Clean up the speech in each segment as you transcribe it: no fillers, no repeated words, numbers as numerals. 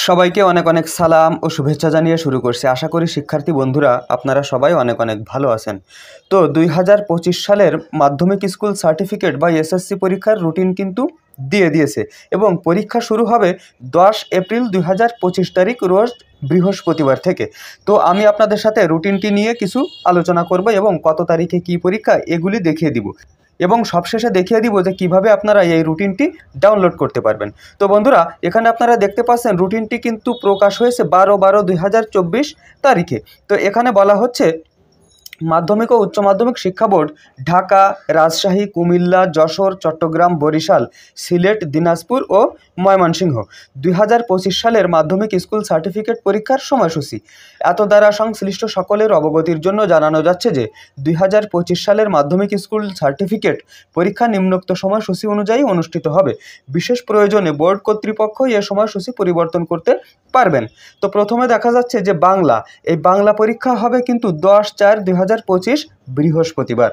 সবাইকে অনেক অনেক সালাম ও শুভেচ্ছা জানিয়ে শুরু করছি। আশা করি শিক্ষার্থী বন্ধুরা আপনারা সবাই অনেক অনেক ভালো আছেন। তো 2025 সালের মাধ্যমিক স্কুল সার্টিফিকেট বা এসএসসি পরীক্ষার রুটিন কিন্তু দিয়ে দিয়েছে এবং পরীক্ষা শুরু হবে 10 এপ্রিল 2025 তারিখ রোজ বৃহস্পতিবার থেকে। তো আমি আপনাদের সাথে রুটিনটি নিয়ে কিছু আলোচনা করব এবং কত তারিখে কী পরীক্ষা এগুলি দেখিয়ে দিব এবং সবশেষে দেখিয়ে দিব যে কিভাবে আপনারা এই রুটিনটি ডাউনলোড করতে পারবেন। তো বন্ধুরা, এখানে আপনারা দেখতে পাচ্ছেন রুটিনটি কিন্তু প্রকাশ হয়েছে 12/12/2024 তারিখে। তো এখানে বলা হচ্ছে মাধ্যমিক ও উচ্চ মাধ্যমিক শিক্ষা বোর্ড ঢাকা, রাজশাহী, কুমিল্লা, যশোর, চট্টগ্রাম, বরিশাল, সিলেট, দিনাজপুর ও ময়মনসিংহ 2025 সালের মাধ্যমিক স্কুল সার্টিফিকেট পরীক্ষার সময়সূচি। এত দ্বারা সংশ্লিষ্ট সকলের অবগতির জন্য জানানো যাচ্ছে যে 2025 সালের মাধ্যমিক স্কুল সার্টিফিকেট পরীক্ষা নিম্নোক্ত সময়সূচি অনুযায়ী অনুষ্ঠিত হবে। বিশেষ প্রয়োজনে বোর্ড কর্তৃপক্ষ এ সময়সূচি পরিবর্তন করতে পারবেন। তো প্রথমে দেখা যাচ্ছে যে এই বাংলা পরীক্ষা হবে কিন্তু 10/4/2025 বৃহস্পতিবার।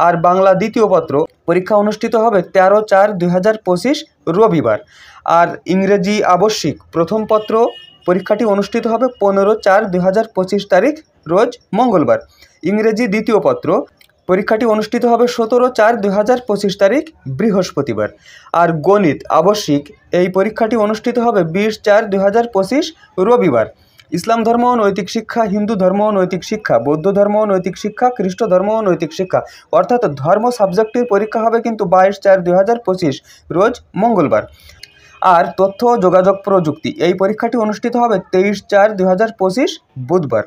আর বাংলা দ্বিতীয় পত্র পরীক্ষা অনুষ্ঠিত হবে 13/4/2025 রবিবার। আর ইংরেজি আবশ্যিক প্রথম পত্র পরীক্ষাটি অনুষ্ঠিত হবে 15/4/2025 তারিখ রোজ মঙ্গলবার। ইংরেজি দ্বিতীয় পত্র পরীক্ষাটি অনুষ্ঠিত হবে 17/4/2025 তারিখ বৃহস্পতিবার। আর গণিত আবশ্যিক এই পরীক্ষাটি অনুষ্ঠিত হবে 20/4/2025 রবিবার। ইসলাম ধর্ম ও নৈতিক শিক্ষা, হিন্দু ধর্ম ও নৈতিক শিক্ষা, বৌদ্ধ ধর্ম ও নৈতিক শিক্ষা, খ্রিস্ট ধর্ম ও নৈতিক শিক্ষা অর্থাৎ ধর্ম সাবজেক্টের পরীক্ষা হবে কিন্তু 22/4/2025 রোজ মঙ্গলবার। আর তথ্য ও যোগাযোগ প্রযুক্তি এই পরীক্ষাটি অনুষ্ঠিত হবে 23/4/2025 বুধবার।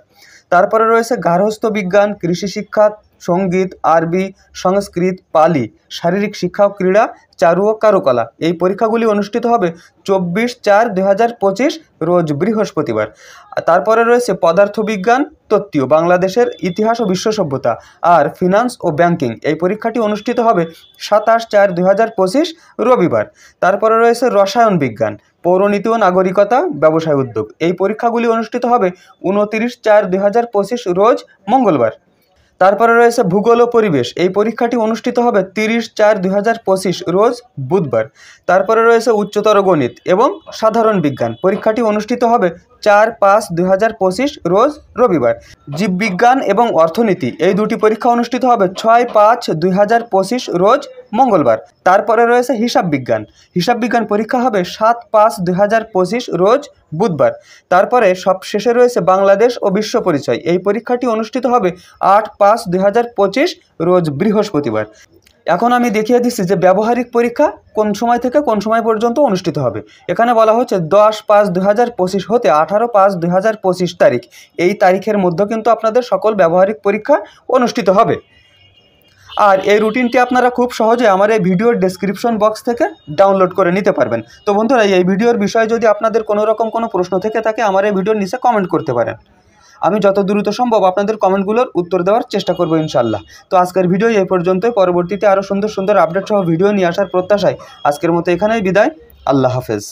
তারপরে রয়েছে গার্হস্থ্য বিজ্ঞান, কৃষি শিক্ষা, সঙ্গীত, আরবি, সংস্কৃত, পালি, শারীরিক শিক্ষা ও ক্রীড়া, চারু ও কারুকলা এই পরীক্ষাগুলি অনুষ্ঠিত হবে 24/4/2025 রোজ বৃহস্পতিবার। তারপরে রয়েছে পদার্থবিজ্ঞান, তত্ত্বীয়, বাংলাদেশের ইতিহাস ও বিশ্ব সভ্যতা আর ফিনান্স ও ব্যাংকিং এই পরীক্ষাটি অনুষ্ঠিত হবে 27/4/2025 রবিবার। তারপরে রয়েছে রসায়ন বিজ্ঞান, পৌরনীতি ও নাগরিকতা, ব্যবসায় উদ্যোগ এই পরীক্ষাগুলি অনুষ্ঠিত হবে 29/4/2025 রোজ মঙ্গলবার। তারপরে রয়েছে ভূগোল ও পরিবেশ এই পরীক্ষাটি অনুষ্ঠিত হবে 30/4/2025 রোজ বুধবার। তারপরে রয়েছে উচ্চতর গণিত এবং সাধারণ বিজ্ঞান পরীক্ষাটি অনুষ্ঠিত হবে 4/5/2025 রোজ রবিবার। জীববিজ্ঞান এবং অর্থনীতি এই দুটি পরীক্ষা অনুষ্ঠিত হবে 6/5/2025 রোজ মঙ্গলবার। তারপরে রয়েছে হিসাব বিজ্ঞান পরীক্ষা হবে 7/5/2025 রোজ বুধবার। তারপরে সবশেষে রয়েছে বাংলাদেশ ও বিশ্ব পরিচয় এই পরীক্ষাটি অনুষ্ঠিত হবে 8/5/2025 রোজ বৃহস্পতিবার। এখন আমি দেখিয়ে দিচ্ছি যে ব্যবহারিক পরীক্ষা কোন সময় থেকে কোন সময় পর্যন্ত অনুষ্ঠিত হবে। এখানে বলা হচ্ছে 10/5/2025 হতে 18/5/2025 তারিখ এই তারিখের মধ্যে কিন্তু আপনাদের সকল ব্যবহারিক পরীক্ষা অনুষ্ঠিত হবে। আর এই রুটিনটি আপনারা খুব সহজে আমার এই ভিডিওর ডেসক্রিপশন বক্স থেকে ডাউনলোড করে নিতে পারবেন। তো বন্ধুরা, এই ভিডিওর বিষয়ে যদি আপনাদের কোনো রকম কোনো প্রশ্ন থেকে থাকে আমার এই ভিডিওর নিচে কমেন্ট করতে পারেন। আমি যত দ্রুত সম্ভব আপনাদের কমেন্টগুলোর উত্তর দেওয়ার চেষ্টা করব ইনশাল্লাহ। তো আজকের ভিডিও এই পর্যন্তই। পরবর্তীতে আরও সুন্দর সুন্দর আপডেট সহ ভিডিও নিয়ে আসার প্রত্যাশায় আজকের মতো এখানেই বিদায়। আল্লাহ হাফেজ।